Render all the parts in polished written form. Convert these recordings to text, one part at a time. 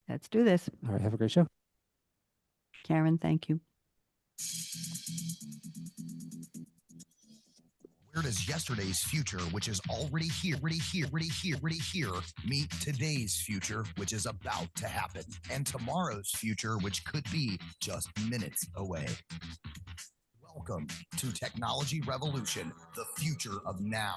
Let's do this. All right. Have a great show. Karen, thank you. Where does yesterday's future, which is already here, meet today's future, which is about to happen, and tomorrow's future, which could be just minutes away? Welcome to Technology Revolution, the future of now,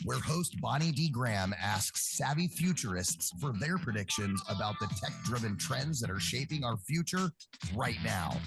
where host Bonnie D. Graham asks savvy futurists for their predictions about the tech-driven trends that are shaping our future right now.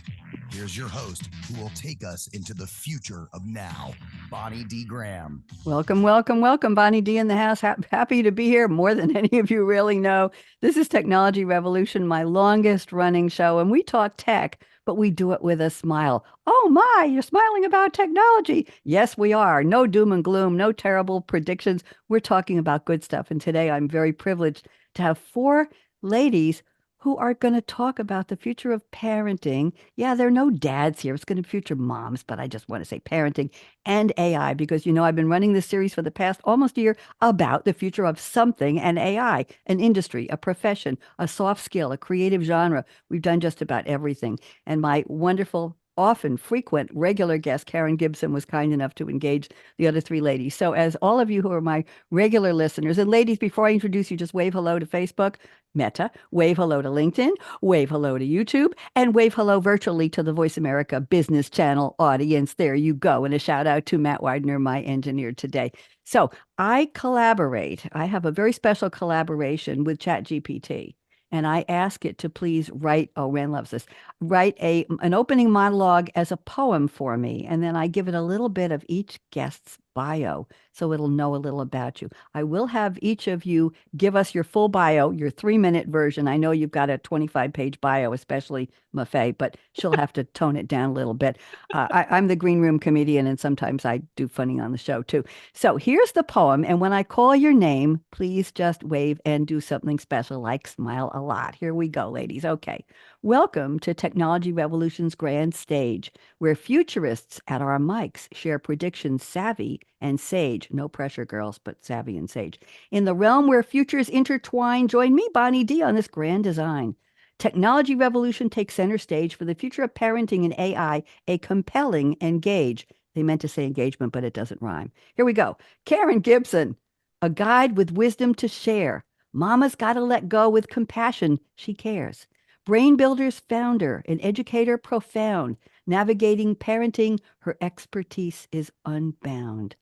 Here's your host, who will take us into the future of now, Bonnie D. Graham. Welcome, welcome, welcome. Bonnie D in the house. Happy to be here, more than any of you really know. This is Technology Revolution, my longest running show, and we talk tech, but we do it with a smile. Oh my, you're smiling about technology. Yes, we are. No doom and gloom, no terrible predictions. We're talking about good stuff. And today I'm very privileged to have 4 ladies who are going to talk about the future of parenting. Yeah, there are no dads here. It's going to be future moms, but I just want to say parenting and AI, because, I've been running this series for the past almost a year about the future of something and AI, an industry, a profession, a soft skill, a creative genre. We've done just about everything. And my wonderful, often frequent, regular guest, Karen Gibson, was kind enough to engage the other 3 ladies. So as all of you who are my regular listeners, and ladies, before I introduce you, just wave hello to Facebook, Meta, wave hello to LinkedIn, wave hello to YouTube, and wave hello virtually to the Voice America Business Channel audience. There you go. And a shout out to Matt Widener, my engineer today. So I collaborate. I have a very special collaboration with ChatGPT. And I ask it to please write, oh, Ren loves this, write an opening monologue as a poem for me. And then I give it a little bit of each guest's bio, so it'll know a little about you. I will have each of you give us your full bio, your 3-minute version. I know you've got a 25-page bio, especially Mafae, but she'll have to tone it down a little bit. I'm the green room comedian, and sometimes I do funny on the show too. So here's the poem. And when I call your name, please just wave and do something special, like smile a lot. Here we go, ladies. Okay. Welcome to Technology Revolution's grand stage, where futurists at our mics share predictions savvy and sage. No pressure, girls, but savvy and sage. In the realm where futures intertwine, join me, Bonnie D, on this grand design. Technology Revolution takes center stage for the future of parenting and AI, a compelling engage. They meant to say engagement, but it doesn't rhyme. Here we go. Karen Gibson, a guide with wisdom to share. Mama's got to let go with compassion. She cares. Brain Builders founder, an educator profound, navigating parenting, her expertise is unbound.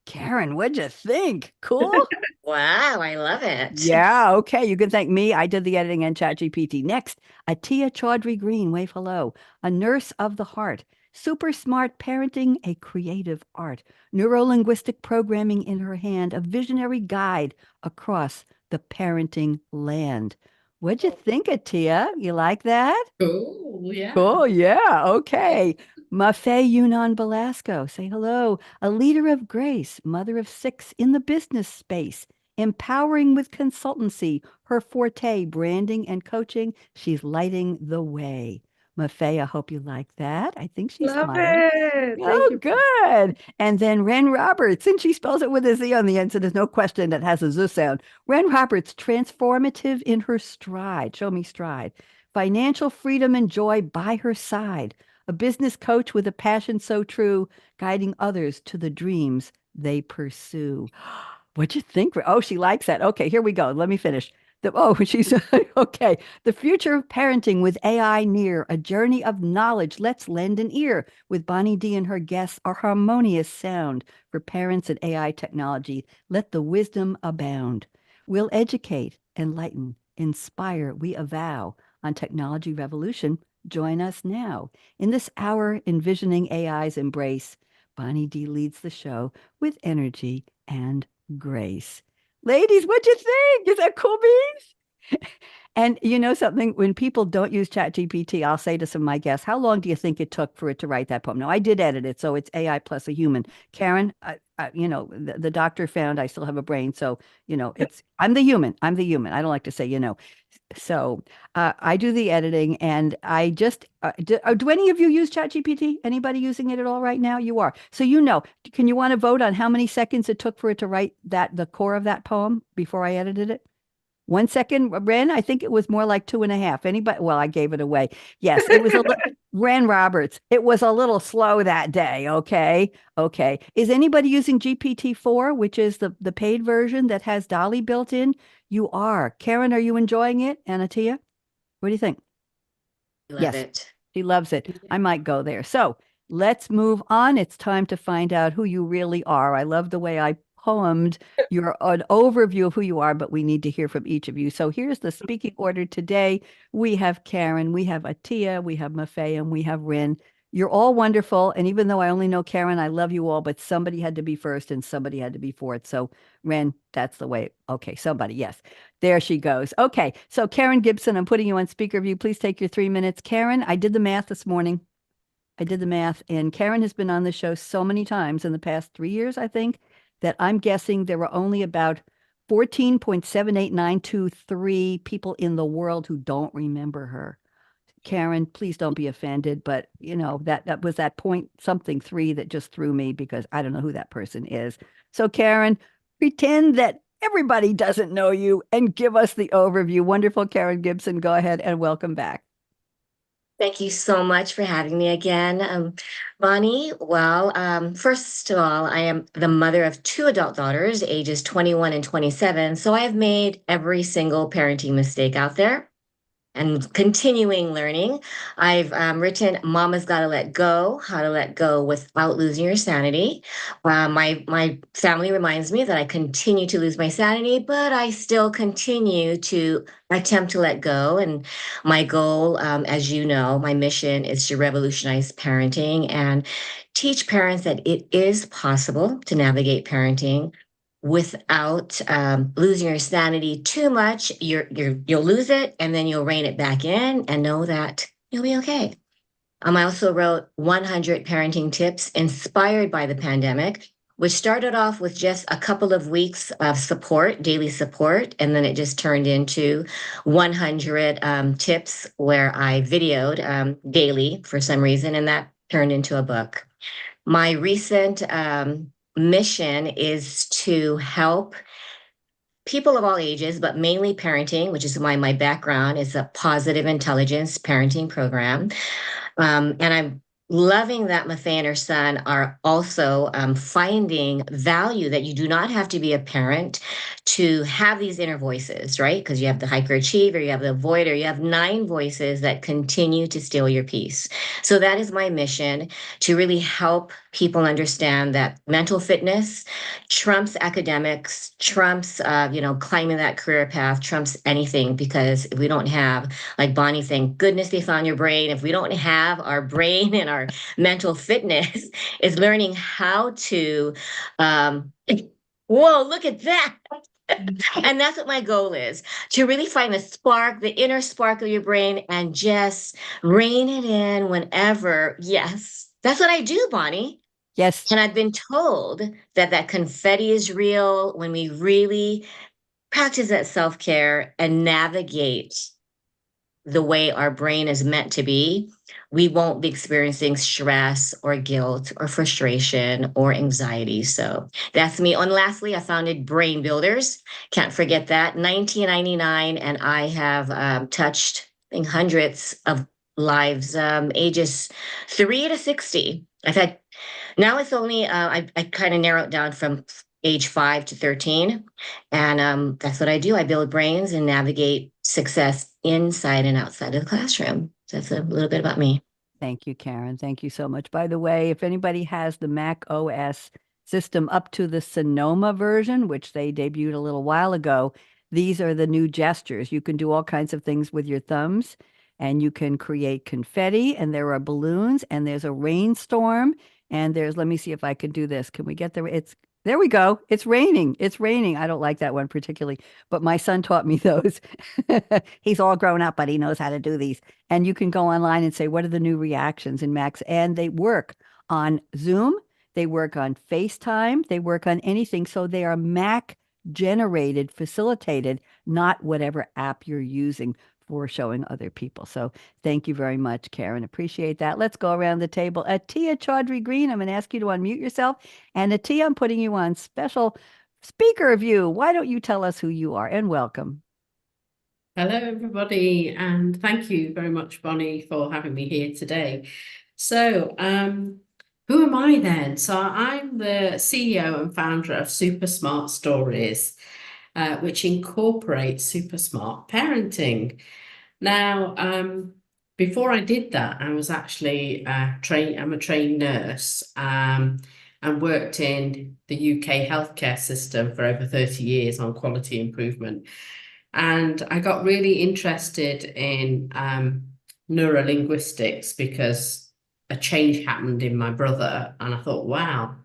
Karen, what'd you think? Cool? Wow, I love it. Yeah, okay. You can thank me. I did the editing and ChatGPT. Next, Atiya Chaudhry-Green, wave hello. A nurse of the heart. Super smart parenting, a creative art. Neuro-linguistic programming in her hand, a visionary guide across the parenting land. What'd you think, Atiya? You like that? Cool, yeah. Cool, yeah, okay. Mafae Yunon Belasco, say hello. A leader of grace, mother of 6 in the business space, empowering with consultancy, her forte, branding and coaching. She's lighting the way. Mafae, I hope you like that. I think she's Love smiling. it. Thank Oh, you. good. And then Ren Roberts, and she spells it with a Z on the end, so there's no question that has a Z sound. Ren Roberts, transformative in her stride. Show me stride. Financial freedom and joy by her side. A business coach with a passion so true, guiding others to the dreams they pursue. What'd you think? Oh, she likes that. Okay, here we go. Let me finish. She's okay. The future of parenting with AI near, a journey of knowledge. Let's lend an ear with Bonnie D and her guests, our harmonious sound for parents and AI technology. Let the wisdom abound. We'll educate, enlighten, inspire. We avow on Technology Revolution. Join us now. In this hour, envisioning AI's embrace, Bonnie D leads the show with energy and grace. Ladies, what'd you think? Is that cool beans? And you know something, when people don't use ChatGPT, I'll say to some of my guests, how long do you think it took for it to write that poem? Now, I did edit it, so it's AI plus a human. Karen, the doctor found I still have a brain. So, I'm the human. I'm the human. I don't like to say. So I do the editing, and I just, do any of you use ChatGPT? Anybody using it at all right now? You are. So, can you want to vote on how many seconds it took for it to write the core of that poem before I edited it? 1 second, Ren. I think it was more like 2.5. Anybody? Well, I gave it away. Yes, it was Ren Roberts. It was a little slow that day. Okay. Okay. Is anybody using GPT-4, which is the paid version that has Dolly built in? You are. Karen, are you enjoying it? And Atiya? What do you think? Love Yes, it. she loves it. I might go there. So let's move on. It's time to find out who you really are. I love the way I poemed your an overview of who you are, but we need to hear from each of you. So here's the speaking order today. We have Karen, we have Atiya, we have Mafae, and we have Rin. You're all wonderful. And even though I only know Karen, I love you all, but somebody had to be first and somebody had to be fourth. So Ren, that's the way. Okay, somebody, yes. There she goes. Okay, so Karen Gibson, I'm putting you on speaker view. Please take your 3 minutes. Karen, I did the math this morning. I did the math, and Karen has been on the show so many times in the past 3 years, I think, that I'm guessing there were only about 14.78923 people in the world who don't remember her. Karen, please don't be offended, but that was that point something three that just threw me because I don't know who that person is. So Karen, pretend that everybody doesn't know you and give us the overview. Wonderful, Karen Gibson. Go ahead and welcome back. Thank you so much for having me again, Bonnie. Well, first of all, I am the mother of two adult daughters, ages 21 and 27. So I have made every single parenting mistake out there and continuing learning. I've written Mama's Gotta Let Go, How to Let Go Without Losing Your Sanity. My family reminds me that I continue to lose my sanity, but I still continue to attempt to let go. And my goal, as you know, my mission is to revolutionize parenting and teach parents that it is possible to navigate parenting without losing your sanity too much. You'll lose it and then you'll rein it back in and know that you'll be okay. I also wrote 100 parenting tips inspired by the pandemic, which started off with just a couple of weeks of support, daily support, and then it just turned into 100 tips where I videoed daily for some reason, and that turned into a book. My recent mission is to help people of all ages, but mainly parenting, which is why my background is a positive intelligence parenting program. And I'm loving that Mafae and her son are also finding value that you do not have to be a parent to have these inner voices, right? Because you have the hyperachiever, you have the avoider, you have 9 voices that continue to steal your peace. So that is my mission, to really help people understand that mental fitness trumps academics, trumps, climbing that career path, trumps anything. Because if we don't have, like Bonnie, thank goodness they found your brain. If we don't have our brain and our mental fitness, is learning how to, whoa, look at that. And that's what my goal is, to really find the spark, the inner spark of your brain, and just rein it in whenever. Yes, that's what I do, Bonnie. Yes. And I've been told that that confetti is real when we really practice that self-care and navigate the way our brain is meant to be. We won't be experiencing stress or guilt or frustration or anxiety. So that's me. And lastly, I founded Brain Builders. Can't forget that. 1999, and I have touched, I think, hundreds of lives, ages 3 to 60. I've had now it's only I kind of narrow it down from age 5 to 13, and that's what I do. I build brains and navigate success inside and outside of the classroom. So that's a little bit about me. Thank you, Karen. Thank you so much. By the way, if anybody has the Mac OS system up to the Sonoma version, which they debuted a little while ago, these are the new gestures. You can do all kinds of things with your thumbs, and you can create confetti, and there are balloons, and there's a rainstorm, and let me see if I can do this. Can we get there? There we go. It's raining. It's raining. I don't like that one particularly, but my son taught me those. He's all grown up, but he knows how to do these. And you can go online and say, what are the new reactions in Macs? And they work on Zoom, they work on FaceTime, they work on anything. So they are Mac generated, facilitated, not whatever app you're using for showing other people. So thank you very much, Karen. Appreciate that. Let's go around the table. Atiya Chaudhry-Green, I'm going to ask you to unmute yourself. And Atiya, I'm putting you on special speaker view. Why don't you tell us who you are, and welcome? Hello, everybody, and thank you very much, Bonnie, for having me here today. So, who am I then? So, I'm the CEO and founder of Super Smart Stories, which incorporates super smart parenting. Now, before I did that, I was actually I'm a trained nurse, and worked in the UK healthcare system for over 30 years on quality improvement. And I got really interested in neurolinguistics because a change happened in my brother. And I thought, wow,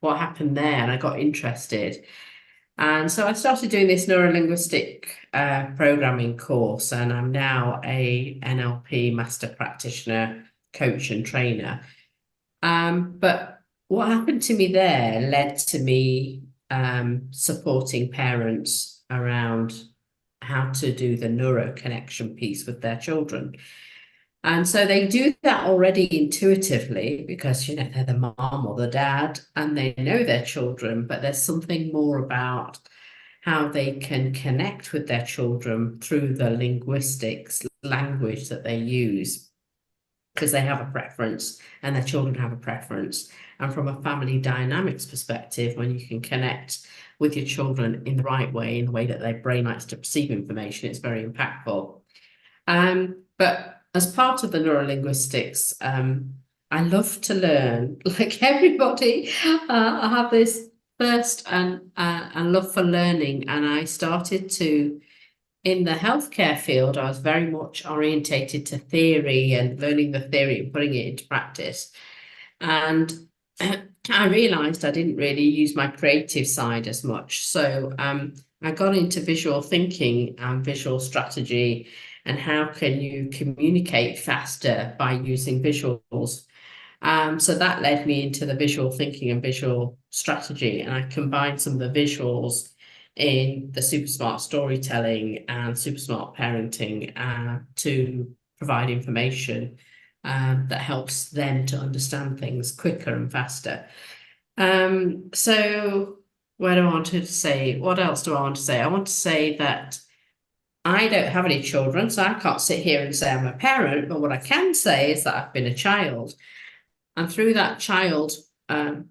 what happened there? And I got interested. And so I started doing this neurolinguistic programming course, and I'm now a NLP master practitioner, coach, and trainer. But what happened to me there led to me supporting parents around how to do the neuro connection piece with their children. And so they do that already intuitively because, you know, they're the mom or the dad and they know their children, but there's something more about how they can connect with their children through the linguistics language that they use, because they have a preference and their children have a preference. And from a family dynamics perspective, when you can connect with your children in the right way, in the way that their brain likes to perceive information, it's very impactful. But as part of the neurolinguistics, I love to learn, like everybody. I have this thirst and love for learning, and I started to, in the healthcare field, I was very much orientated to theory and learning the theory and putting it into practice. And I realized I didn't really use my creative side as much. So I got into visual thinking and visual strategy and how can you communicate faster by using visuals. So that led me into the visual thinking and visual strategy. And I combined some of the visuals in the super smart storytelling and super smart parenting to provide information that helps them to understand things quicker and faster. So what do I want to say? What else do I want to say? I want to say that I don't have any children, so I can't sit here and say I'm a parent, but what I can say is that I've been a child. And through that child, like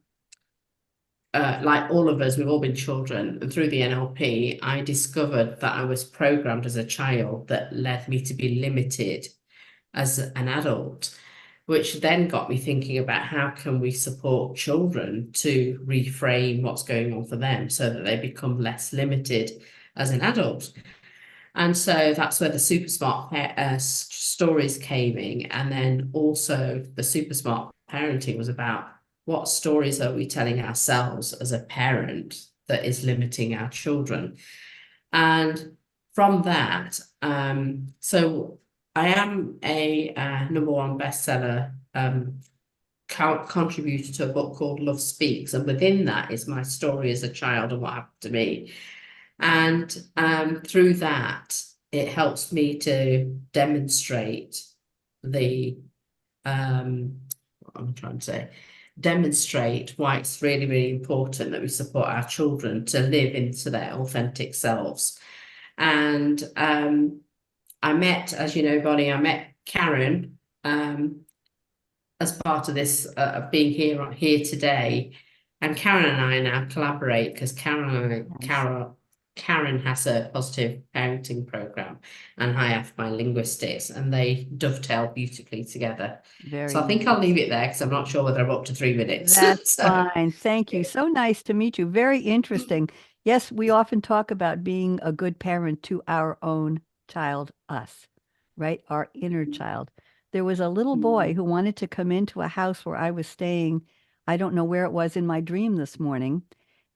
all of us, we've all been children. And through the NLP, I discovered that I was programmed as a child that led me to be limited as an adult, which then got me thinking about how can we support children to reframe what's going on for them so that they become less limited as an adult. And so that's where the super smart stories came in. And then also the super smart parenting was about what stories are we telling ourselves as a parent that is limiting our children. And from that, so I am a #1 bestseller contributor to a book called Love Speaks. And within that is my story as a child and what happened to me. And through that, it helps me to demonstrate the, what I'm trying to say, demonstrate why it's really, really important that we support our children to live into their authentic selves. And I met, as you know, Bonnie, I met Karen as part of this of being here today. And Karen and I now collaborate because Karen has a positive parenting program and I have my linguistics, and they dovetail beautifully together. Very So I think nice. I'll leave it there because I'm not sure whether I'm up to 3 minutes. That's So, fine. Thank you. So nice to meet you. Very interesting. Yes, we often talk about being a good parent to our own child, us, right? Our inner child. There was a little boy who wanted to come into a house where I was staying. I don't know where it was in my dream this morning.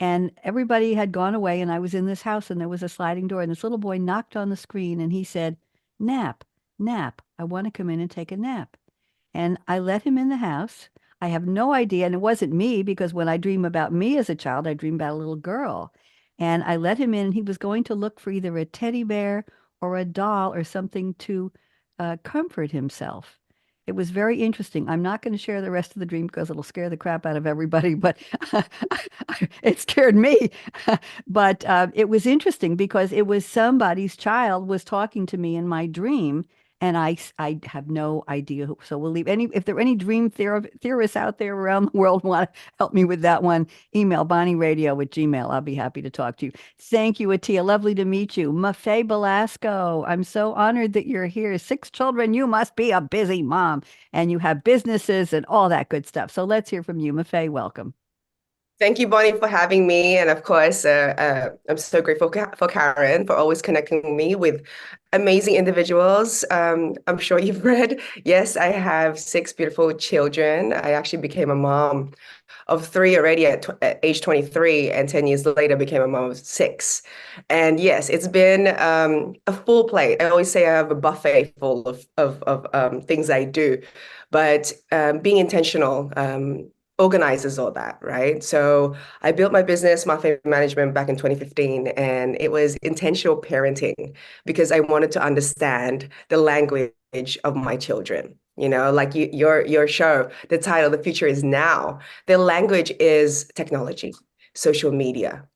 And everybody had gone away, and I was in this house, and there was a sliding door. And this little boy knocked on the screen and he said, "Nap, nap. I want to come in and take a nap." And I let him in the house. I have no idea. And it wasn't me because when I dream about me as a child, I dream about a little girl. And I let him in. He was going to look for either a teddy bear or a doll or something to comfort himself. It was very interesting. I'm not going to share the rest of the dream because it'll scare the crap out of everybody, but it scared me. But it was interesting because it was somebody's child was talking to me in my dream, and I have no idea who. So we'll leave any, if there are any dream theorists out there around the world want to help me with that one, email bonnieradio@gmail. I'll be happy to talk to you. Thank you, Atiya. Lovely to meet you. Mafae Belasco, I'm so honored that you're here. 6 children. You must be a busy mom, and you have businesses and all that good stuff. So let's hear from you. Mafae, welcome. Thank you, Bonnie, for having me. And of course, I'm so grateful for Karen for always connecting me with amazing individuals. I'm sure you've read. Yes, I have 6 beautiful children. I actually became a mom of 3 already at age 23, and 10 years later became a mom of 6. And yes, it's been a full plate. I always say I have a buffet full of things I do, but being intentional organizes all that, right? So I built my business, Mafae Management, back in 2015, and it was intentional parenting because I wanted to understand the language of my children. You know, like your show, the title, The Future is Now. The language is technology, social media,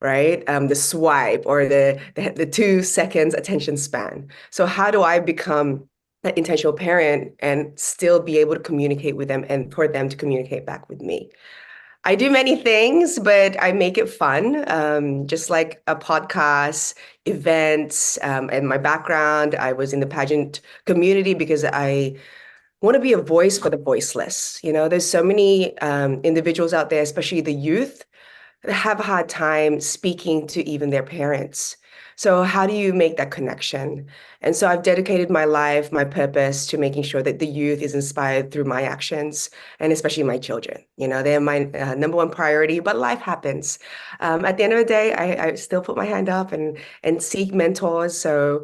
right? The swipe or the 2 seconds attention span. So how do I become an intentional parent and still be able to communicate with them and for them to communicate back with me? I do many things, but I make it fun, just like a podcast, events, and my background. I was in the pageant community because I want to be a voice for the voiceless. You know, there's so many individuals out there, especially the youth, that have a hard time speaking to even their parents. So how do you make that connection? And so I've dedicated my life, my purpose to making sure that the youth is inspired through my actions, and especially my children. You know, they're my number one priority, but life happens. At the end of the day, I still put my hand up and seek mentors. So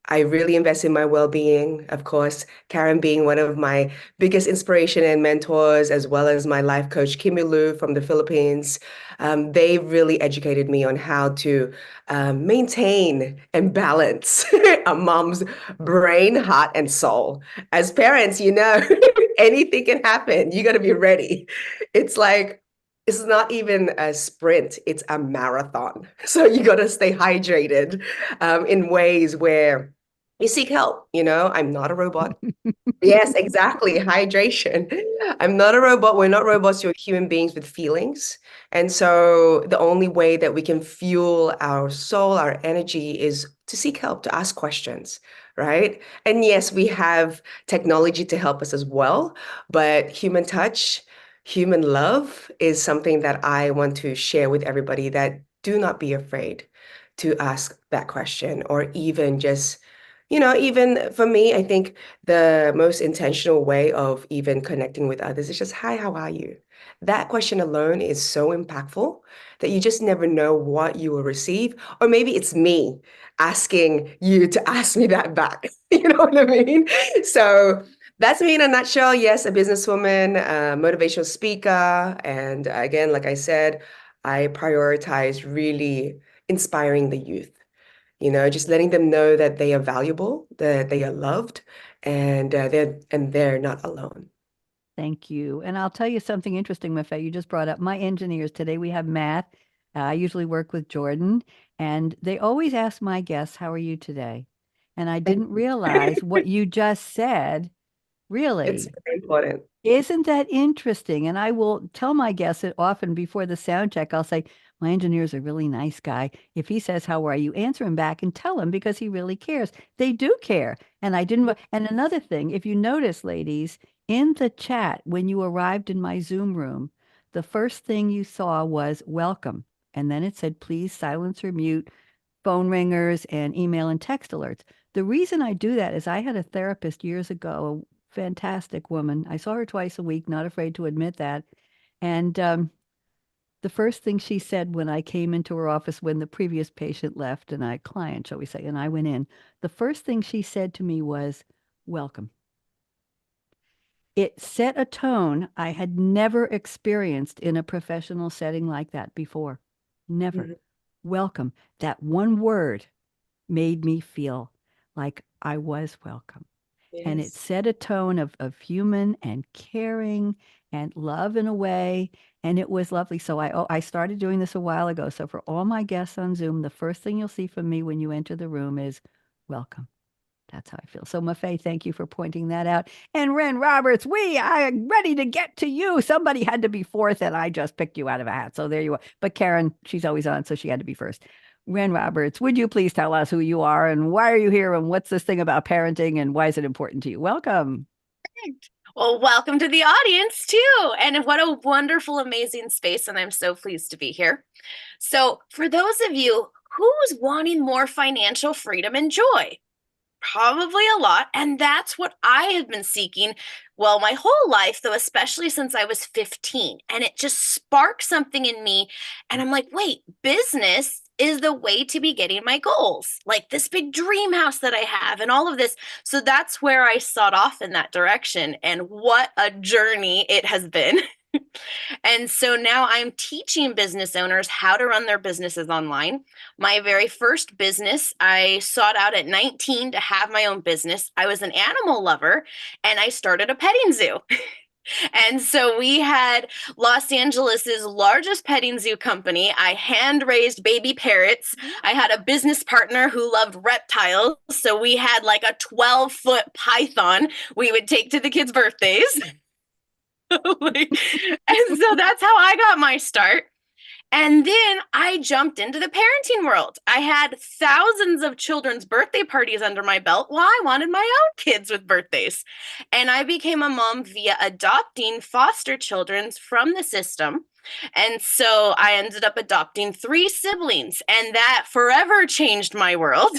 I really invest in my well-being, of course, Karen being one of my biggest inspiration and mentors, as well as my life coach, Kimmy Lou from the Philippines. They really educated me on how to maintain and balance a mom's brain, heart, and soul. As parents, you know, anything can happen. You got to be ready. It's like, it's not even a sprint, it's a marathon. So you got to stay hydrated in ways where you seek help. You know, I'm not a robot. Yes, exactly. Hydration. I'm not a robot. We're not robots. You're human beings with feelings. And so the only way that we can fuel our soul, our energy is to seek help, to ask questions, right? And yes, we have technology to help us as well, but human touch, human love is something that I want to share with everybody, that do not be afraid to ask that question, or even just, you know, even for me, I think the most intentional way of even connecting with others is just, hi, how are you? That question alone is so impactful that you just never know what you will receive. Or maybe it's me asking you to ask me that back. You know what I mean? So that's me in a nutshell. Yes, a businesswoman, a motivational speaker. And again, like I said, I prioritize really inspiring the youth. You know, just letting them know that they are valuable, that they are loved, and they're not alone. Thank you. And I'll tell you something interesting, Mafae. You just brought up my engineers today. We have math. I usually work with Jordan, and they always ask my guests, "How are you today?" And I didn't realize what you just said. It's Really, very important. isn't that interesting? And I will tell my guests it often before the sound check. I'll say, my engineer's a really nice guy. If he says, "How are you?" answer him back and tell him, because he really cares. They do care. And I didn't. And another thing, if you notice, ladies, in the chat, when you arrived in my Zoom room, the first thing you saw was welcome. And then it said, please silence or mute phone ringers and email and text alerts. The reason I do that is I had a therapist years ago, a fantastic woman. I saw her twice a week, not afraid to admit that. And the first thing she said when I came into her office, when the previous patient left, and client, shall we say, and I went in, the first thing she said to me was, welcome. It set a tone I had never experienced in a professional setting like that before. Never. Mhm. Welcome. That one word made me feel like I was welcome. and it Yes. set a tone of human and caring and love in a way. And it was lovely. So I started doing this a while ago. So for all my guests on Zoom, the first thing you'll see from me when you enter the room is welcome. That's how I feel. So Mafae, thank you for pointing that out. And Ren Roberts, we are ready to get to you. Somebody had to be fourth, and I just picked you out of a hat. So there you are. But Karen, she's always on, so she had to be first. Ren Roberts, would you please tell us who you are and why are you here and what's this thing about parenting and why is it important to you? Welcome. Well, welcome to the audience too. And what a wonderful, amazing space. And I'm so pleased to be here. So for those of you who's wanting more financial freedom and joy, probably a lot. And that's what I have been seeking, well, my whole life, though, especially since I was 15. And it just sparked something in me. And I'm like, wait, business is the way to be getting my goals, like this big dream house that I have and all of this. So that's where I sought off in that direction. And what a journey it has been. And so now I'm teaching business owners how to run their businesses online. My very first business, I sought out at 19 to have my own business. I was an animal lover and I started a petting zoo. And so we had Los Angeles's largest petting zoo company. I hand raised baby parrots. I had a business partner who loved reptiles. So we had like a 12-foot python we would take to the kids' birthdays. And so that's how I got my start. And then I jumped into the parenting world. I had thousands of children's birthday parties under my belt. Well, I wanted my own kids with birthdays. And I became a mom via adopting foster children from the system. And so I ended up adopting 3 siblings, and that forever changed my world.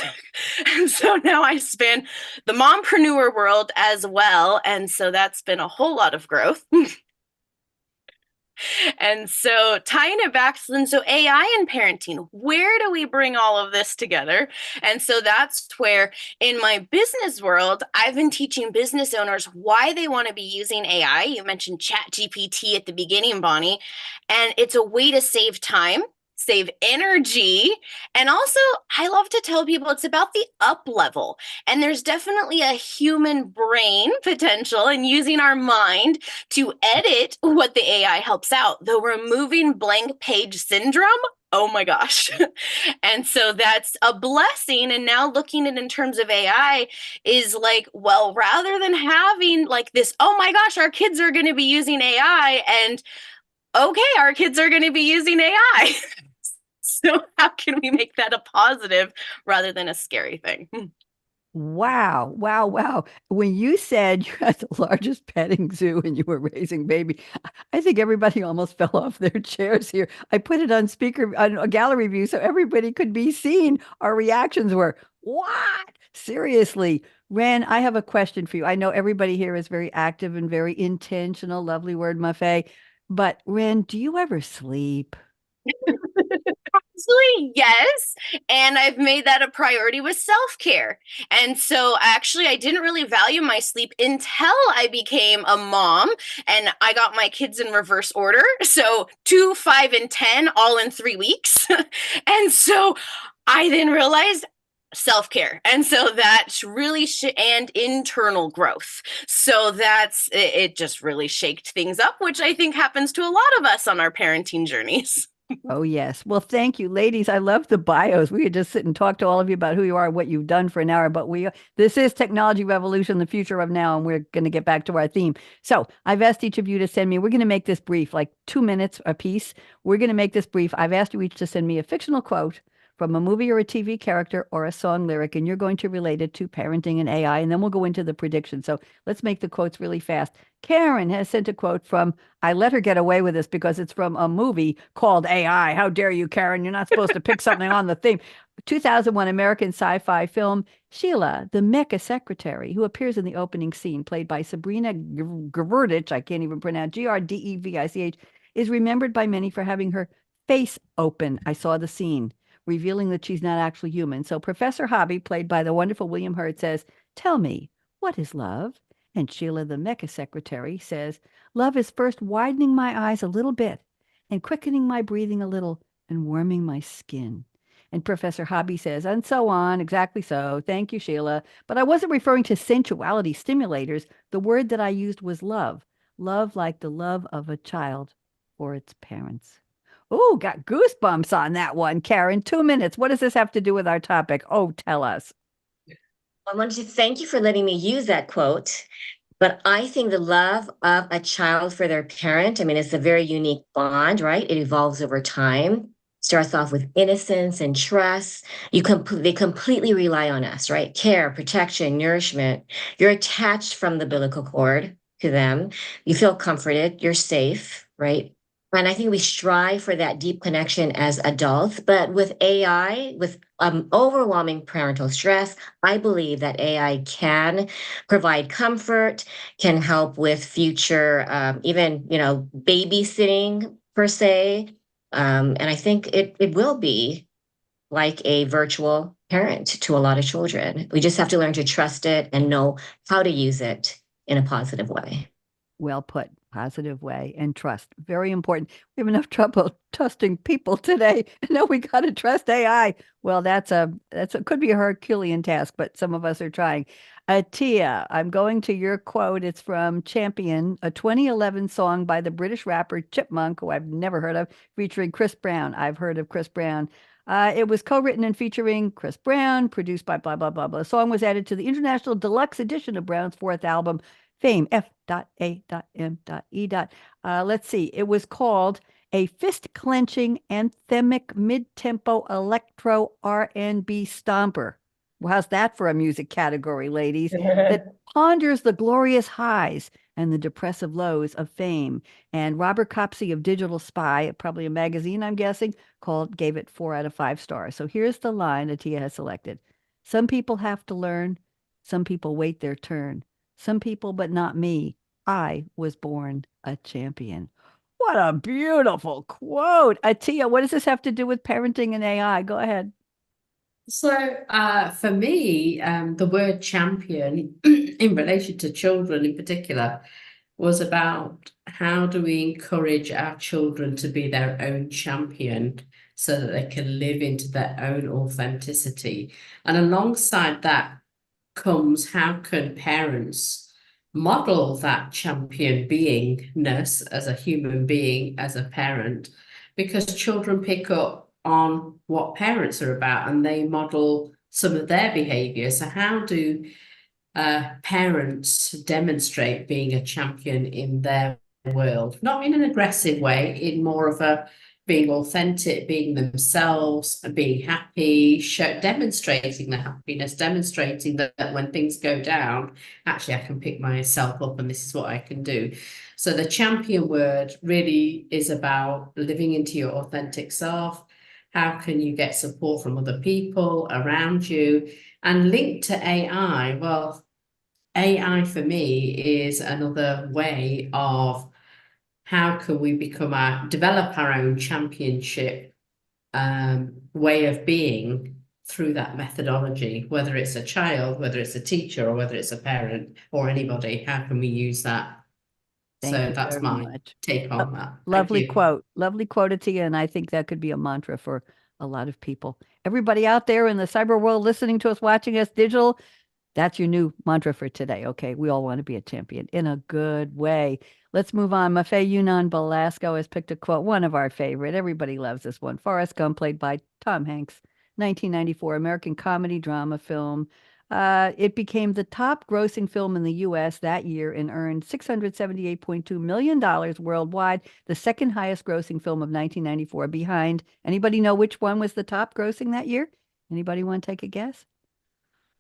And so now I span the mompreneur world as well. And so that's been a whole lot of growth. And so tying it back, so AI and parenting, where do we bring all of this together? And so that's where in my business world, I've been teaching business owners why they want to be using AI. You mentioned ChatGPT at the beginning, Bonnie, and it's a way to save time, save energy. And also, I love to tell people it's about the up level. And there's definitely a human brain potential in using our mind to edit what the AI helps out, though removing blank page syndrome. Oh my gosh. And so that's a blessing. And now looking at it in terms of AI is like, well, rather than having like this, oh my gosh, our kids are going to be using AI, and okay, our kids are going to be using AI. So how can we make that a positive rather than a scary thing? Wow, wow, wow. When you said you had the largest petting zoo and you were raising baby, I think everybody almost fell off their chairs here. I put it on speaker on a gallery view so everybody could be seen. Our reactions were, what? Seriously. Ren, I have a question for you. I know everybody here is very active and very intentional. Lovely word, Mafae. But Ren, do you ever sleep? Actually, yes. And I've made that a priority with self-care. And so actually, I didn't really value my sleep until I became a mom and I got my kids in reverse order. So 2, 5, and 10 all in 3 weeks. And so I then realized self-care. And so that's really and internal growth. So that's it just really shaked things up, which I think happens to a lot of us on our parenting journeys. Oh, yes. Well, thank you, ladies. I love the bios. We could just sit and talk to all of you about who you are, what you've done for an hour, but this is Technology Revolution, the future of now, and we're going to get back to our theme. So I've asked each of you to send me, we're going to make this brief, like 2 minutes a piece. We're going to make this brief. I've asked you each to send me a fictional quote from a movie or a TV character or a song lyric, and you're going to relate it to parenting and AI, and then we'll go into the prediction. So let's make the quotes really fast. Karen has sent a quote from, I let her get away with this because it's from a movie called AI. How dare you, Karen? You're not supposed to pick something on the theme. 2001 American sci-fi film, Sheila, the Mecha Secretary, who appears in the opening scene, played by Sabrina Gverdich, I can't even pronounce, Grdevich, is remembered by many for having her face open. I saw the scene, revealing that she's not actually human. So Professor Hobby, played by the wonderful William Hurt, says, tell me, what is love? And Sheila, the Mecha Secretary, says, love is first widening my eyes a little bit and quickening my breathing a little and warming my skin. And Professor Hobby says, and so on. Exactly so. Thank you, Sheila. But I wasn't referring to sensuality stimulators. The word that I used was love. Love like the love of a child for its parents. Oh, got goosebumps on that one, Karen. 2 minutes. What does this have to do with our topic? Oh, tell us. I wanted to thank you for letting me use that quote. But I think the love of a child for their parent, I mean, it's a very unique bond, right? It evolves over time. Starts off with innocence and trust. They completely rely on us, right? Care, protection, nourishment. You're attached from the umbilical cord to them. You feel comforted. You're safe, right? And I think we strive for that deep connection as adults. But with AI, with overwhelming parental stress, I believe that AI can provide comfort, can help with future, even, babysitting per se. And I think it will be like a virtual parent to a lot of children. We just have to learn to trust it and know how to use it in a positive way. Well put, positive way, and trust. Very important. We have enough trouble trusting people today. And now we got to trust AI. Well, could be a Herculean task, but some of us are trying. Atiya, I'm going to your quote. It's from Champion, a 2011 song by the British rapper Chipmunk, who I've never heard of, featuring Chris Brown. I've heard of Chris Brown. It was co-written and featuring Chris Brown, produced by blah, blah, blah, blah. The song was added to the International Deluxe Edition of Brown's fourth album, Fame, F.A.M.E. Let's see. It was called a fist-clenching, anthemic, mid-tempo electro R&B stomper. Well, how's that for a music category, ladies? That ponders the glorious highs and the depressive lows of fame. And Robert Copsey of Digital Spy, probably a magazine, I'm guessing, gave it 4 out of 5 stars. So here's the line Atiya has selected. Some people have to learn. Some people wait their turn. Some people, but not me. I was born a champion. What a beautiful quote. Atiya, what does this have to do with parenting and AI? Go ahead. So, for me, the word champion in relation to children in particular was about how do we encourage our children to be their own champion so that they can live into their own authenticity. And alongside that comes how can parents model that champion beingness as a human being, as a parent, because children pick up on what parents are about and they model some of their behavior. So how do parents demonstrate being a champion in their world? Not in an aggressive way, in more of a being authentic, being themselves, and being happy, demonstrating the happiness, demonstrating that when things go down, actually I can pick myself up and this is what I can do. So the champion word really is about living into your authentic self. How can you get support from other people around you? And linked to AI, well, AI for me is another way of how can we develop our own championship way of being through that methodology, whether it's a child, whether it's a teacher, or whether it's a parent or anybody. How can we use that? So that's my take on that. Lovely quote, Atiya, and I think that could be a mantra for a lot of people. Everybody out there in the cyber world listening to us, watching us, digital, that's your new mantra for today. Okay, we all want to be a champion in a good way. Let's move on. Mafae Yunon Belasco has picked a quote, one of our favorite. Everybody loves this one. Forrest Gump, played by Tom Hanks, 1994 American comedy drama film. It became the top grossing film in the U.S. that year and earned $678.2 million worldwide, the second highest grossing film of 1994 behind. Anybody know which one was the top grossing that year? Anybody want to take a guess?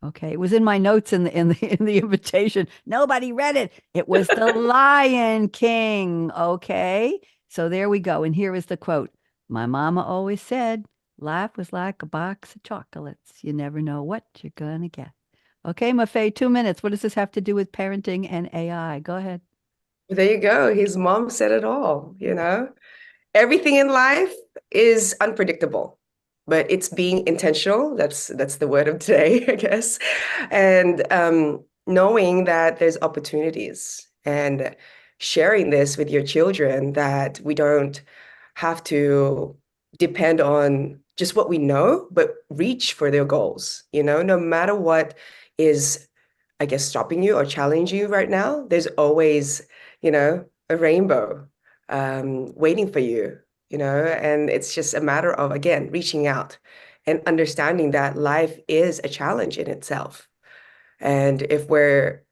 Okay, it was in my notes in the invitation. Nobody read it. It was The Lion King. Okay, so there we go. And here is the quote. My mama always said, life was like a box of chocolates. You never know what you're gonna get. Okay, Mafae, 2 minutes. What does this have to do with parenting and AI? Go ahead. There you go. His mom said it all, Everything in life is unpredictable, but it's being intentional. That's the word of today, I guess. And knowing that there's opportunities and sharing this with your children, that we don't have to depend on just what we know, but reach for their goals. No matter what is, I guess, stopping you or challenging you right now, there's always, a rainbow waiting for you, and it's just a matter of, again, reaching out and understanding that life is a challenge in itself. And if we're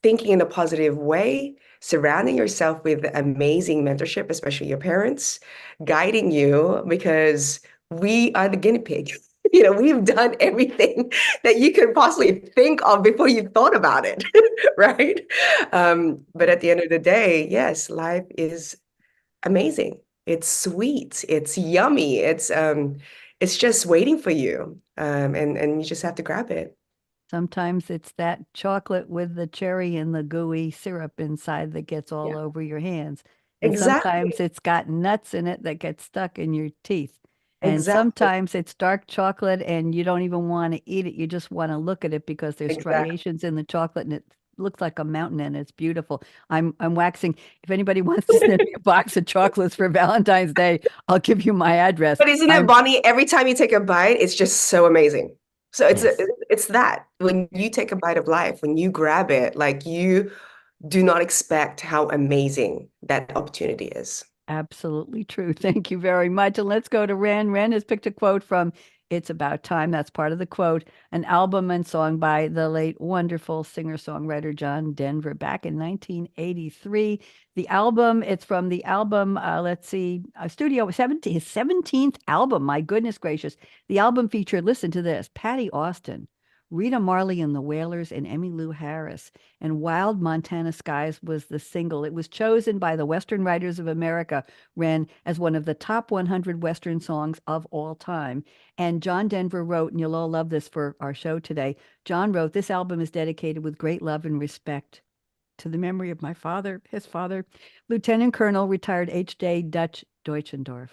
thinking in a positive way, surrounding yourself with amazing mentorship, especially your parents, guiding you, because we are the guinea pig. We've done everything that you could possibly think of before you thought about it, right? But at the end of the day, yes, life is amazing. It's sweet. It's yummy. It's just waiting for you, and you just have to grab it. Sometimes it's that chocolate with the cherry and the gooey syrup inside that gets all Yeah, over your hands. And exactly. sometimes it's got nuts in it that get stuck in your teeth. And Exactly. sometimes it's dark chocolate and you don't even want to eat it. You just want to look at it because there's Exactly. striations in the chocolate and it looks like a mountain and it's beautiful. I'm waxing. If anybody wants to send me a box of chocolates for Valentine's Day, I'll give you my address. But isn't it, I'm Bonnie, every time you take a bite, it's just so amazing. So yes. it's that when you take a bite of life, when you grab it, like you do not expect how amazing that opportunity is. Absolutely true. Thank you very much. And let's go to Ren. Ren has picked a quote from It's About Time. That's part of the quote. An album and song by the late wonderful singer-songwriter John Denver back in 1983. The album, it's from the album, let's see, Studio 17, his 17th album. My goodness gracious. The album featured, listen to this, Patty Austin, Rita Marley and the Wailers, and Emmylou Harris. And Wild Montana Skies was the single. It was chosen by the Western Writers of America, Ren, as one of the top 100 Western songs of all time. And John Denver wrote, and you'll all love this for our show today. John wrote, this album is dedicated with great love and respect to the memory of my father, his father, Lieutenant Colonel, retired H.J. Dutch Deutschendorf.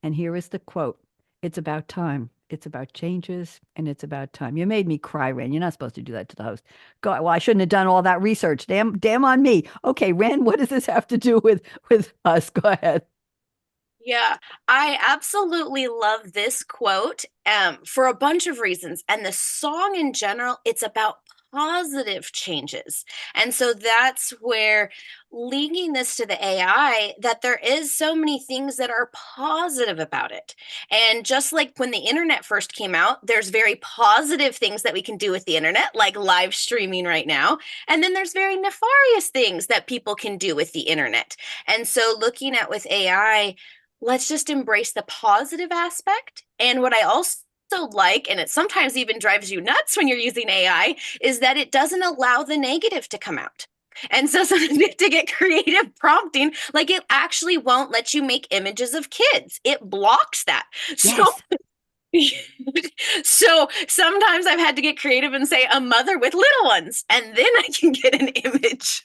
And here is the quote. It's about time. It's about changes and it's about time. You made me cry, Ren. You're not supposed to do that to the host. God, well, I shouldn't have done all that research. Damn on me. Okay, Ren, what does this have to do with us? Go ahead. Yeah, I absolutely love this quote for a bunch of reasons. And the song in general, it's about positive changes. And so that's where linking this to the AI, that there is so many things that are positive about it. And just like when the internet first came out, there's very positive things that we can do with the internet, like live streaming right now. And then there's very nefarious things that people can do with the internet. And so looking at with AI, let's just embrace the positive aspect. And what I also like, and it sometimes even drives you nuts when you're using AI, is that it doesn't allow the negative to come out. And so sometimes you have to get creative prompting, like it actually won't let you make images of kids. It blocks that. So Yes. so sometimes I've had to get creative and say a mother with little ones, and then I can get an image.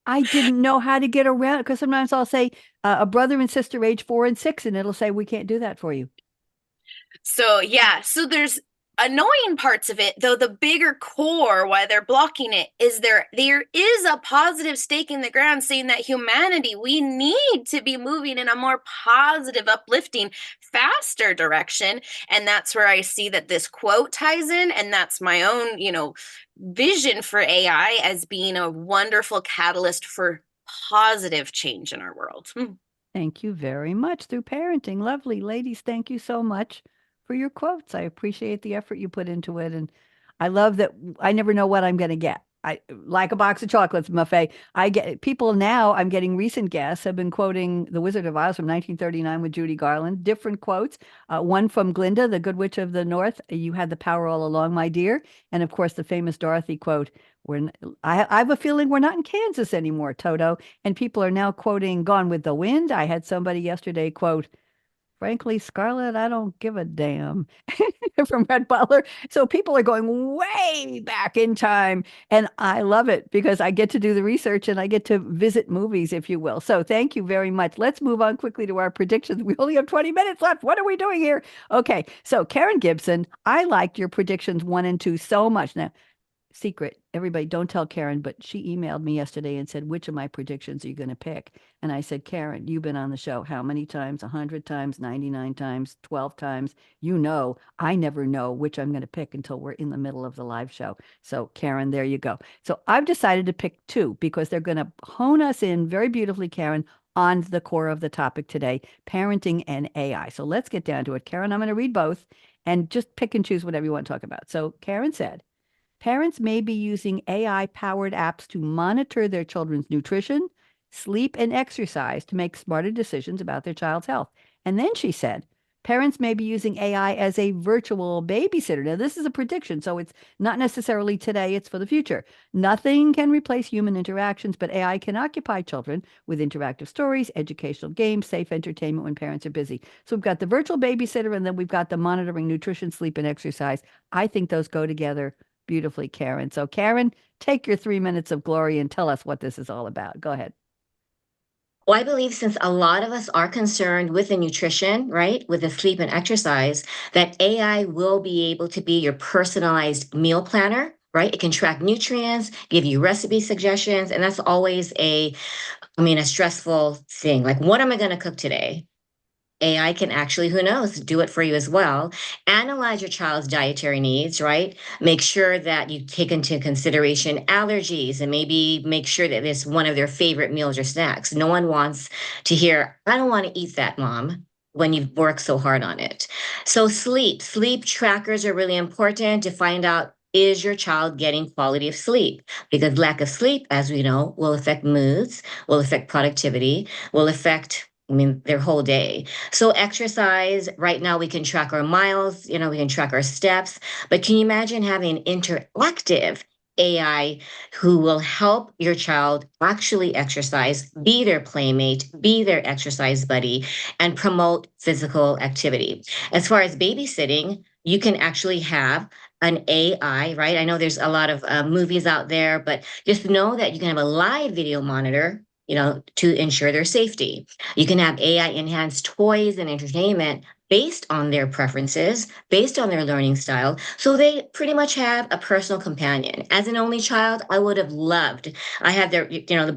I didn't know how to get around because sometimes I'll say a brother and sister age 4 and 6, and it'll say, we can't do that for you. So yeah, so there's annoying parts of it, though the bigger core why they're blocking it is there is a positive stake in the ground saying that humanity, we need to be moving in a more positive, uplifting, faster direction. And that's where I see that this quote ties in, and that's my own, vision for AI as being a wonderful catalyst for positive change in our world. Thank you very much. Through parenting. Lovely. Ladies, thank you so much for your quotes. I appreciate the effort you put into it. And I love that I never know what I'm going to get. I like a box of chocolates, Mafae. I get people now, I'm getting recent guests have been quoting The Wizard of Oz from 1939 with Judy Garland, different quotes. One from Glinda, the Good Witch of the North. You had the power all along, my dear. And of course, the famous Dorothy quote, I have a feeling we're not in Kansas anymore, Toto. And people are now quoting Gone with the Wind. I had somebody yesterday quote, frankly, Scarlett, I don't give a damn from Red Butler. So people are going way back in time. And I love it because I get to do the research and I get to visit movies, if you will. So thank you very much. Let's move on quickly to our predictions. We only have 20 minutes left. What are we doing here? Okay. So Karen Gibson, I liked your predictions 1 and 2 so much. Now, secret, everybody, don't tell Karen, but she emailed me yesterday and said, which of my predictions are you going to pick? And I said, Karen, you've been on the show how many times? 100 times, 99 times, 12 times. You know, I never know which I'm going to pick until we're in the middle of the live show. So Karen, there you go. So I've decided to pick two because they're going to hone us in very beautifully, Karen, on the core of the topic today, parenting and AI. So let's get down to it. Karen, I'm going to read both and just pick and choose whatever you want to talk about. So Karen said, parents may be using AI-powered apps to monitor their children's nutrition, sleep, and exercise to make smarter decisions about their child's health. And then she said, parents may be using AI as a virtual babysitter. Now, this is a prediction, so it's not necessarily today, it's for the future. Nothing can replace human interactions, but AI can occupy children with interactive stories, educational games, safe entertainment when parents are busy. So we've got the virtual babysitter, and then we've got the monitoring nutrition, sleep, and exercise. I think those go together beautifully, Karen. So Karen, take your 3 minutes of glory and tell us what this is all about. Go ahead. Well, I believe since a lot of us are concerned with the nutrition, right, with the sleep and exercise, that AI will be able to be your personalized meal planner, right? It can track nutrients, give you recipe suggestions, and that's always a stressful thing. Like, what am I going to cook today? AI can actually, who knows, do it for you as well. Analyze your child's dietary needs, right? Make sure that you take into consideration allergies and maybe make sure that it's one of their favorite meals or snacks. No one wants to hear, I don't want to eat that, Mom, when you've worked so hard on it. So sleep trackers are really important to find out, is your child getting quality of sleep? Because lack of sleep, as we know, will affect moods, will affect productivity, will affect their whole day. So exercise, right now we can track our miles, we can track our steps, but can you imagine having interactive AI who will help your child actually exercise, be their playmate, be their exercise buddy, and promote physical activity? As far as babysitting, you can actually have an AI, right? I know there's a lot of movies out there, but just know that you can have a live video monitor, to ensure their safety. You can have AI enhanced toys and entertainment based on their preferences, based on their learning style. So they pretty much have a personal companion. As an only child, I would have loved, I had the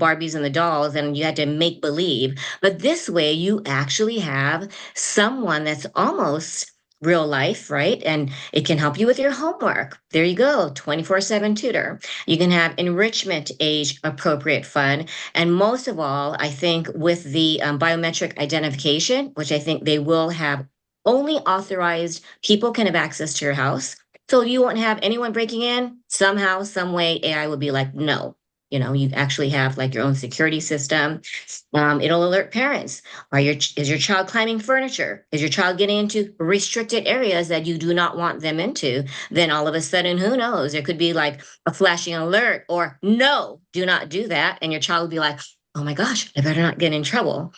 Barbies and the dolls, and you had to make believe. But this way, you actually have someone that's almost real life, right? And it can help you with your homework. There you go, 24/7 tutor. You can have enrichment age appropriate fun. And most of all, I think with the biometric identification, which I think they will have, only authorized people can have access to your house. So you won't have anyone breaking in. Somehow, some way, AI will be like, no. You actually have like your own security system. It'll alert parents. Is your child climbing furniture? Is your child getting into restricted areas that you do not want them into? Then all of a sudden, who knows? There could be like a flashing alert or no, do not do that. And your child will be like, oh my gosh, I better not get in trouble.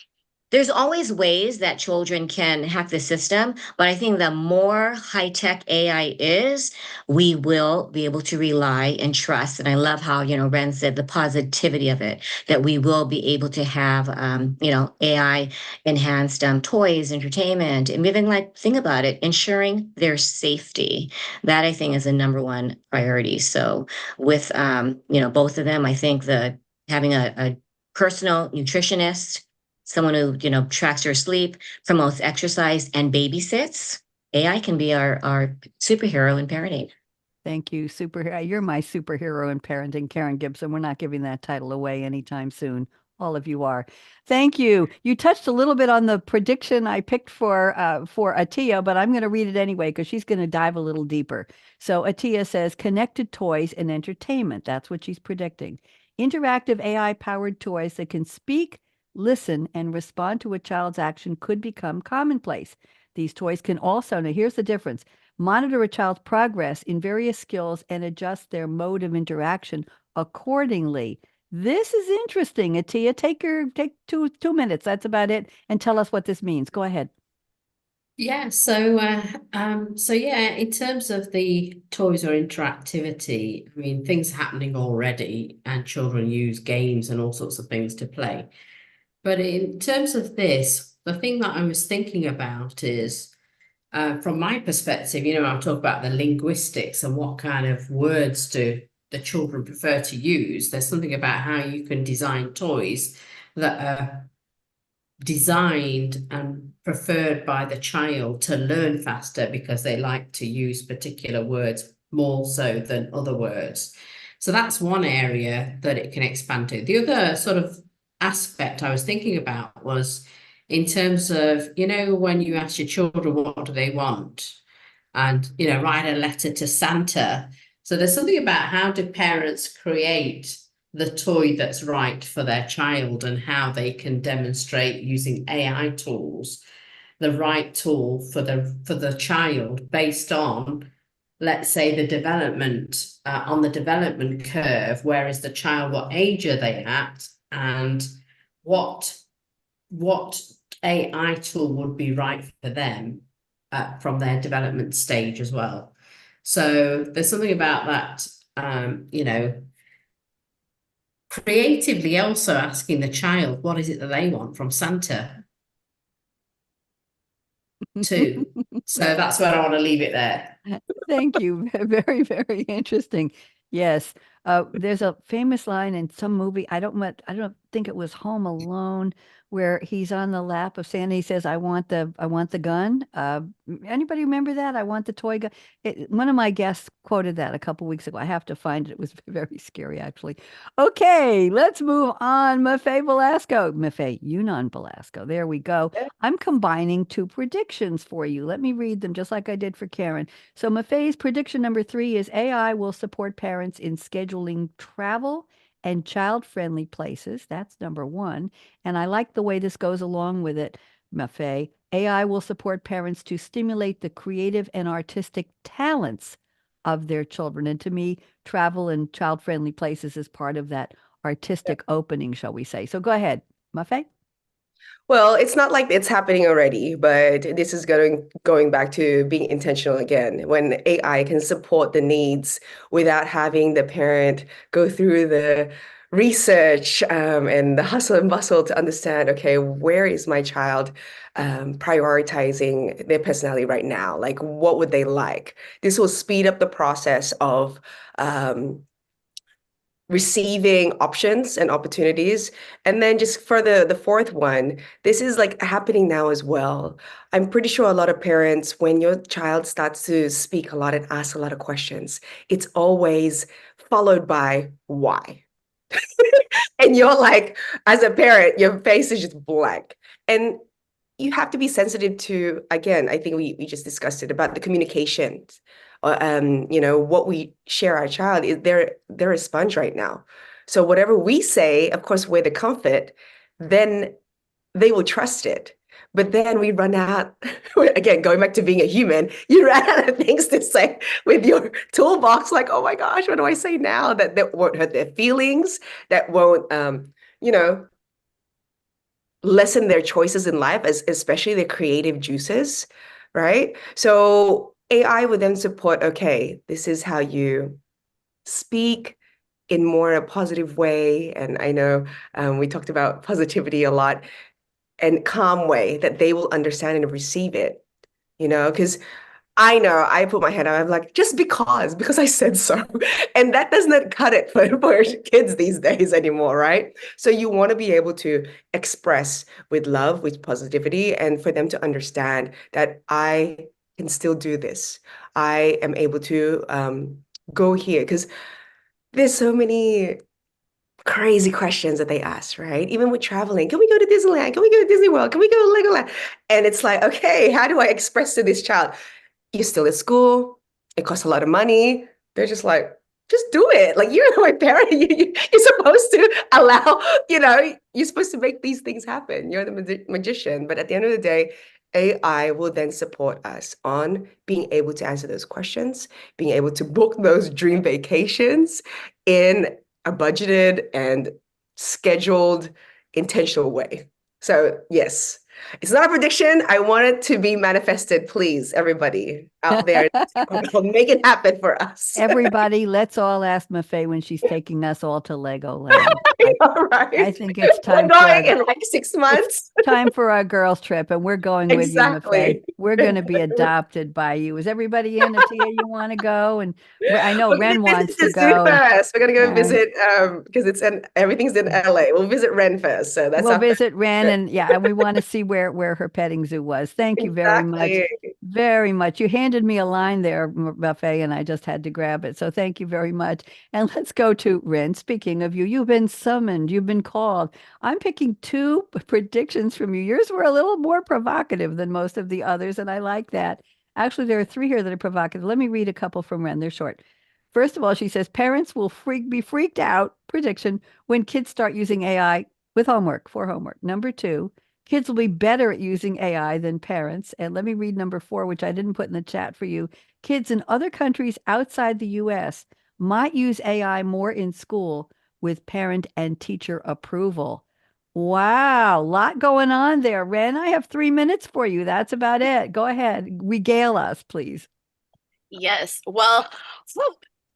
There's always ways that children can hack the system, but I think the more high-tech AI is, we will be able to rely and trust. And I love how, Ren said the positivity of it, that we will be able to have, AI enhanced toys, entertainment, and even think about it, ensuring their safety. That I think is the number one priority. So with, both of them, I think having a personal nutritionist, someone who, tracks your sleep, promotes exercise, and babysits, AI can be our superhero in parenting. Thank you, superhero. You're my superhero in parenting, Karen Gibson. We're not giving that title away anytime soon. All of you are. Thank you. You touched a little bit on the prediction I picked for Atiya, but I'm going to read it anyway because she's going to dive a little deeper. So Atiya says, connected toys and entertainment. That's what she's predicting. Interactive AI-powered toys that can speak, listen, and respond to a child's action could become commonplace. These toys can also, now here's the difference, monitor a child's progress in various skills and adjust their mode of interaction accordingly. This is interesting. Atiya, take 2 minutes. That's about it. And tell us what this means. Go ahead. Yeah, so in terms of the toys or interactivity, things are happening already, and children use games and all sorts of things to play. But in terms of this, the thing that I was thinking about is, from my perspective, I talk about the linguistics and what kind of words do the children prefer to use. There's something about how you can design toys that are designed and preferred by the child to learn faster because they like to use particular words more so than other words. So that's one area that it can expand to. The other sort of aspect I was thinking about was in terms of, you know, when you ask your children what do they want, and, you know, write a letter to Santa. So there's something about how do parents create the toy that's right for their child and how they can demonstrate using AI tools, the right tool for the child based on, let's say, the development on the development curve. Where is the child? What age are they at? And what AI tool would be right for them from their development stage as well. So there's something about that, you know, creatively also asking the child, what is it that they want from Santa too? So that's where I want to leave it there. Thank you. Very, very interesting. Yes. There's a famous line in some movie. I don't think it was Home Alone, where he's on the lap of Santa. He says, I want the gun. Anybody remember that? I want the toy gun. One of my guests quoted that a couple weeks ago. I have to find it. It was very scary, actually. Okay, let's move on. Mafae Yunon Belasco. There we go. I'm combining two predictions for you. Let me read them just like I did for Karen. So Mafae's prediction number 3 is AI will support parents in scheduling travel and child-friendly places. That's number 1. And I like the way this goes along with it, Mafae. AI will support parents to stimulate the creative and artistic talents of their children. And to me, travel and child-friendly places is part of that artistic opening, shall we say. So go ahead, Mafae. Well, it's not like it's happening already, but this is going back to being intentional again. When AI can support the needs without having the parent go through the research and the hustle and bustle to understand, okay, where is my child prioritizing their personality right now? Like, what would they like? This will speed up the process of receiving options and opportunities. And then just for the fourth one, this is like happening now as well. I'm pretty sure a lot of parents, when your child starts to speak a lot and ask a lot of questions, it's always followed by why. And you're like, as a parent, your face is just blank. And you have to be sensitive to, again, I think we just discussed it about the communication. You know, what we share our child is they're a sponge right now. So whatever we say, of course, we're the comfort, then they will trust it. But then we run out, again, going back to being a human, you run out of things to say with your toolbox, like, oh my gosh, what do I say now that won't hurt their feelings, that won't, you know, lessen their choices in life, especially their creative juices, right? So AI would then support, okay, this is how you speak in more a positive way. And I know we talked about positivity a lot, and calm way that they will understand and receive it, you know, because I know I put my head out, I'm like, just because I said so. And that does not cut it for kids these days anymore, right? So you want to be able to express with love, with positivity, and for them to understand that I can still do this. I am able to go here, because there's so many crazy questions that they ask, right? Even with traveling, can we go to Disneyland? Can we go to Disney World? Can we go to Legoland? And it's like, okay, how do I express to this child? You're still at school. It costs a lot of money. They're just like, just do it. Like, you're my parent. You're supposed to allow, you know, you're supposed to make these things happen. You're the magician. But at the end of the day, AI will then support us on being able to answer those questions, being able to book those dream vacations in a budgeted and scheduled, intentional way. So yes, it's not a prediction. I want it to be manifested, please, everybody. out there. Make it happen for us. Everybody, let's all ask Mafae when she's taking us all to Legoland. All right. I think it's We're time for going in like 6 months. time for our girls' trip, and we're going with you, Mafae. Exactly. We're going to be adopted by you. Is everybody in, Atiya? You want to go? And I know We're Ren gonna wants visit to the zoo go. first. We're gonna go All right. visit because everything's in LA. We'll visit Ren first. So that's We'll our visit first Ren, trip. and yeah, and we want to see where her petting zoo was. Thank you very much. Exactly. Very much. You handed me a line there, Mafae, and I just had to grab it. So thank you very much. And let's go to Ren. Speaking of you, you've been summoned, you've been called. I'm picking two predictions from you. Yours were a little more provocative than most of the others, and I like that. Actually, there are three here that are provocative. Let me read a couple from Ren. They're short. First of all, she says parents will be freaked out, prediction, when kids start using AI with homework, for homework. Number two, kids will be better at using AI than parents. And let me read number four, which I didn't put in the chat for you. Kids in other countries outside the US might use AI more in school with parent and teacher approval. Wow, a lot going on there, Ren. I have 3 minutes for you. That's about it. Go ahead. Regale us, please. Yes. Well,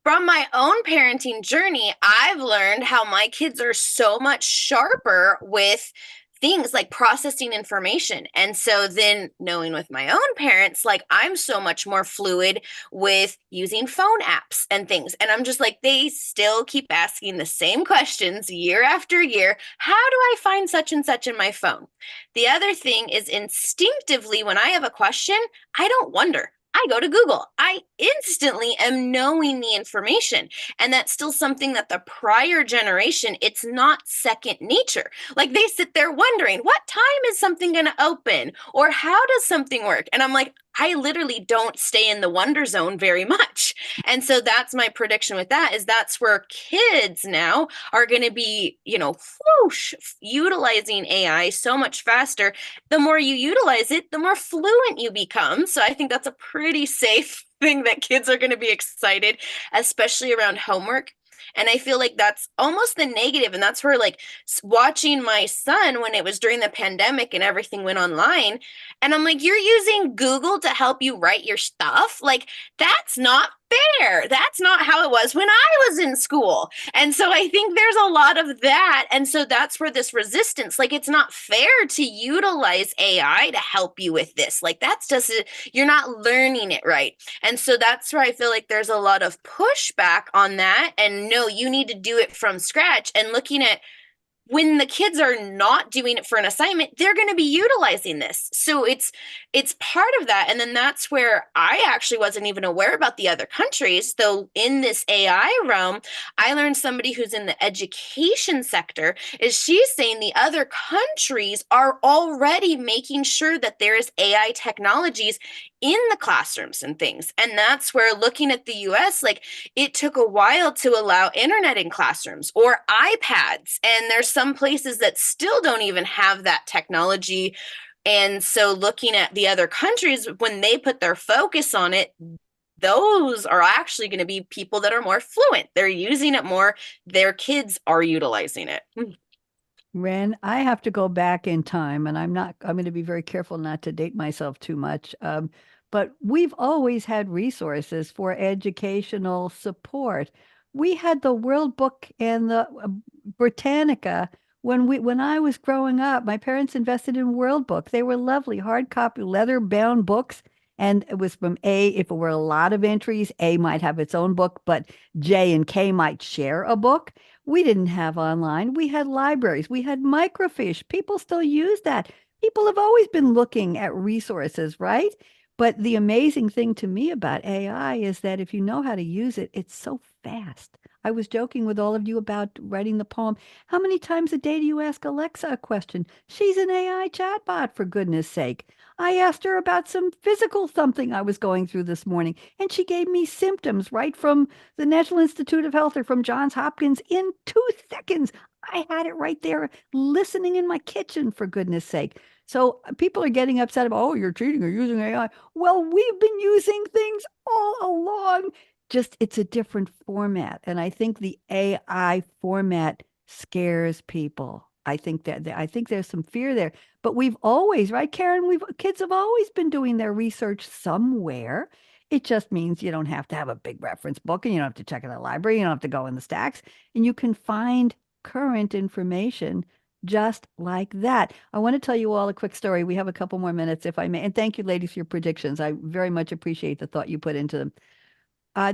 from my own parenting journey, I've learned how my kids are so much sharper with things like processing information. And so then knowing with my own parents, like I'm so much more fluid with using phone apps and things. And I'm just like, they still keep asking the same questions year after year. How do I find such and such in my phone? The other thing is instinctively, when I have a question, I don't wonder. I go to Google. I instantly am knowing the information. And that's still something that the prior generation, it's not second nature. Like they sit there wondering, what time is something going to open? Or how does something work? And I'm like, I literally don't stay in the wonder zone very much. And so that's my prediction with that is that's where kids now are going to be, whoosh, utilizing AI so much faster. The more you utilize it, the more fluent you become. So I think that's a pretty safe thing that kids are going to be excited, especially around homework. And I feel like that's almost the negative. And that's where, like, watching my son when it was during the pandemic and everything went online. And I'm like, you're using Google to help you write your stuff? Like, that's not fair. That's not how it was when I was in school. And so I think there's a lot of that. And so that's where this resistance, like, it's not fair to utilize AI to help you with this. Like, that's just, you're not learning it right. And so that's where I feel like there's a lot of pushback on that. And no, you need to do it from scratch. And looking at when the kids are not doing it for an assignment, they're going to be utilizing this. So it's part of that. And then that's where I actually wasn't even aware about the other countries. Though in this AI realm, I learned somebody who's in the education sector is she's saying the other countries are already making sure that there is AI technologies in the classrooms and things. And that's where looking at the US, like it took a while to allow internet in classrooms or iPads. And there's some places that still don't even have that technology. And so looking at the other countries, when they put their focus on it, those are actually going to be people that are more fluent. They're using it more. Their kids are utilizing it. Ren, I have to go back in time, and I'm going to be very careful not to date myself too much. But we've always had resources for educational support. We had the World Book and the Britannica when I was growing up. My parents invested in World Book. They were lovely hard copy, leather bound books. And it was from A, if it were a lot of entries, A might have its own book, but J and K might share a book. We didn't have online. We had libraries. We had microfiche. People still use that. People have always been looking at resources, right? But the amazing thing to me about AI is that if you know how to use it, it's so fast. I was joking with all of you about writing the poem. How many times a day do you ask Alexa a question? She's an AI chatbot, for goodness sake. I asked her about some physical something I was going through this morning, and she gave me symptoms right from the National Institute of Health or from Johns Hopkins in 2 seconds. I had it right there listening in my kitchen, for goodness sake. So people are getting upset about, oh, you're cheating or using AI. Well, we've been using things all along. Just it's a different format. And I think the AI format scares people. I think there's some fear there. But we've always, right, Karen, kids have always been doing their research somewhere. It just means you don't have to have a big reference book and you don't have to check in the library. You don't have to go in the stacks, and you can find current information just like that. I want to tell you all a quick story. We have a couple more minutes, if I may. And thank you, ladies, for your predictions. I very much appreciate the thought you put into them.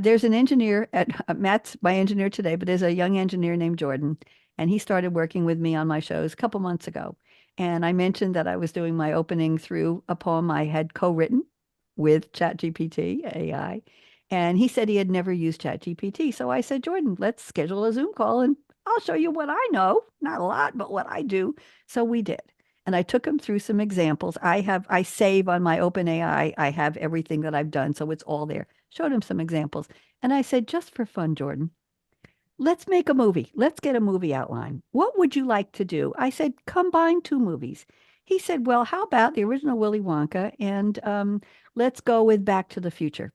There's an engineer at Matt's my engineer today, but there's a young engineer named Jordan, and he started working with me on my shows a couple months ago. And I mentioned that I was doing my opening through a poem I had co-written with ChatGPT AI. And he said he had never used ChatGPT. So I said, Jordan, let's schedule a Zoom call and I'll show you what I know. Not a lot, but what I do. So we did. And I took him through some examples. I save on my OpenAI. I have everything that I've done. So it's all there. Showed him some examples. And I said, just for fun, Jordan, let's make a movie. Let's get a movie outline. What would you like to do? I said, combine two movies. He said, well, how about the original Willy Wonka and let's go with Back to the Future.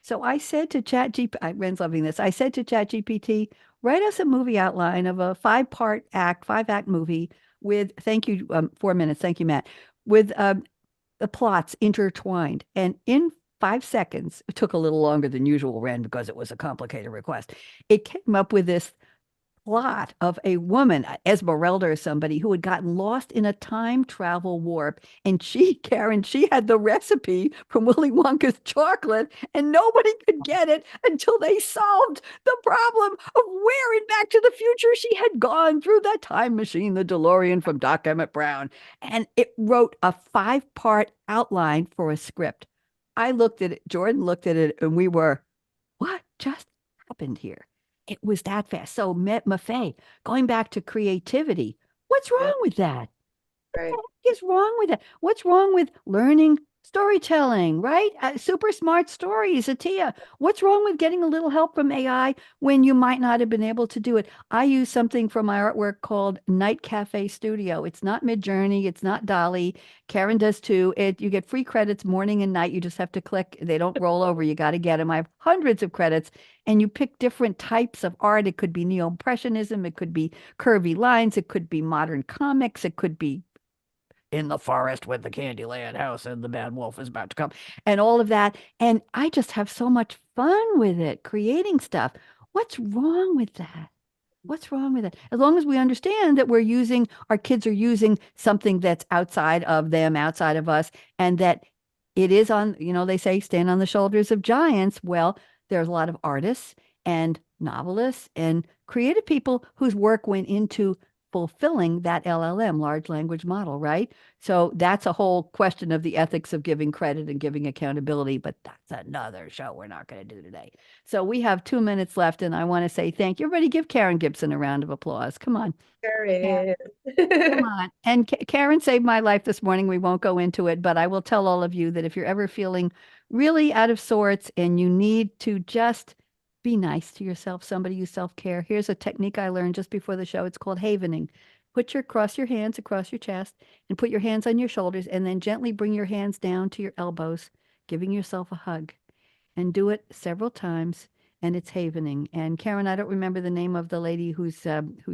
So I said to ChatGPT, Ren's loving this. I said to ChatGPT, write us a movie outline of a five act movie with, thank you, 4 minutes. Thank you, Matt, with the plots intertwined. And in 5 seconds, it took a little longer than usual, Ren, because it was a complicated request. It came up with this plot of a woman, Esmeralda or somebody, who had gotten lost in a time travel warp. And Karen, she had the recipe from Willy Wonka's chocolate, and nobody could get it until they solved the problem of where in Back to the Future she had gone through the time machine, the DeLorean from Doc Emmett Brown. And it wrote a 5-part outline for a script. I looked at it, Jordan looked at it, and we were, what just happened here? It was that fast. So, Mafae, going back to creativity, what's wrong with that? Right. What is wrong with that? What's wrong with learning storytelling, right? Super smart stories, Atiya. What's wrong with getting a little help from AI when you might not have been able to do it? I use something from my artwork called Night Cafe Studio. It's not Midjourney. It's not Dolly. Karen does too. You get free credits morning and night. You just have to click. They don't roll over. You got to get them. I have hundreds of credits, and you pick different types of art. It could be neo-impressionism. It could be curvy lines. It could be modern comics. It could be in the forest with the Candyland house and the bad wolf is about to come and all of that. And I just have so much fun with it, creating stuff. What's wrong with that? What's wrong with it? As long as we understand that our kids are using something that's outside of them, outside of us, and that it is on, they say stand on the shoulders of giants. Well, there's a lot of artists and novelists and creative people whose work went into fulfilling that LLM, large language model, right? So that's a whole question of the ethics of giving credit and giving accountability, but that's another show we're not going to do today. So we have 2 minutes left, and I want to say thank you. Everybody give Karen Gibson a round of applause. Come on. Karen. Come on. And Karen saved my life this morning. We won't go into it, but I will tell all of you that if you're ever feeling really out of sorts and you need to just be nice to yourself, somebody you self-care. Here's a technique I learned just before the show. It's called havening. Cross your hands across your chest and put your hands on your shoulders, and then gently bring your hands down to your elbows, giving yourself a hug, and do it several times. And it's havening. And Karen, I don't remember the name of the lady whose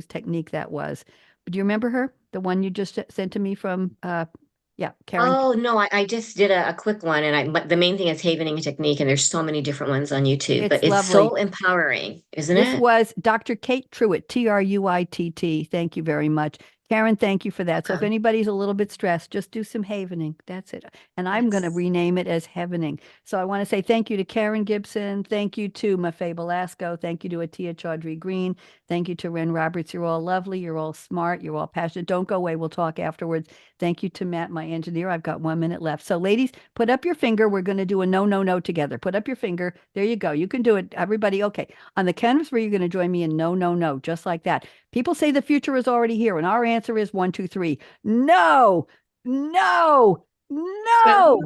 technique that was, but do you remember her? The one you just sent to me from, Karen. Oh, no, I just did a quick one, but the main thing is havening technique, and there's so many different ones on YouTube, but It's it's lovely. so empowering, isn't This it? was Dr. Kate Truitt, Truitt. Thank you very much. Karen, thank you for that. So if anybody's a little bit stressed, just do some havening. That's it. And I'm going to Yes. rename it as heavening. So I want to say thank you to Karen Gibson. Thank you to Mafae Belasco. Thank you to Atiya Chaudhry-Green. Thank you to Ren Robertz. You're all lovely. You're all smart. You're all passionate. Don't go away. We'll talk afterwards. Thank you to Matt, my engineer. I've got 1 minute left. So ladies, put up your finger. We're going to do a no, no, no together. Put up your finger. There you go. You can do it. Everybody. Okay. On the canvas where you're going to join me in no, no, no, just like that. People say the future is already here, and our answer is 1, 2, 3. No, no, no. No.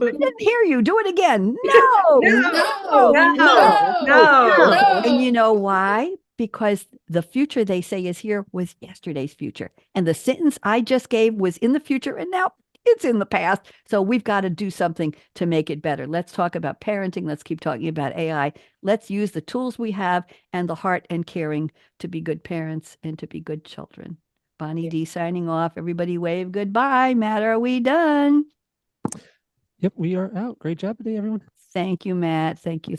I didn't hear you. Do it again. No, No. no. And you know why? Because the future they say is here was yesterday's future. And the sentence I just gave was in the future, and now it's in the past. So we've got to do something to make it better. Let's talk about parenting. Let's keep talking about AI. Let's use the tools we have and the heart and caring to be good parents and to be good children. Bonnie D signing off. Everybody wave goodbye. Matt, are we done? Yep, we are out. Great job today, everyone. Thank you, Matt. Thank you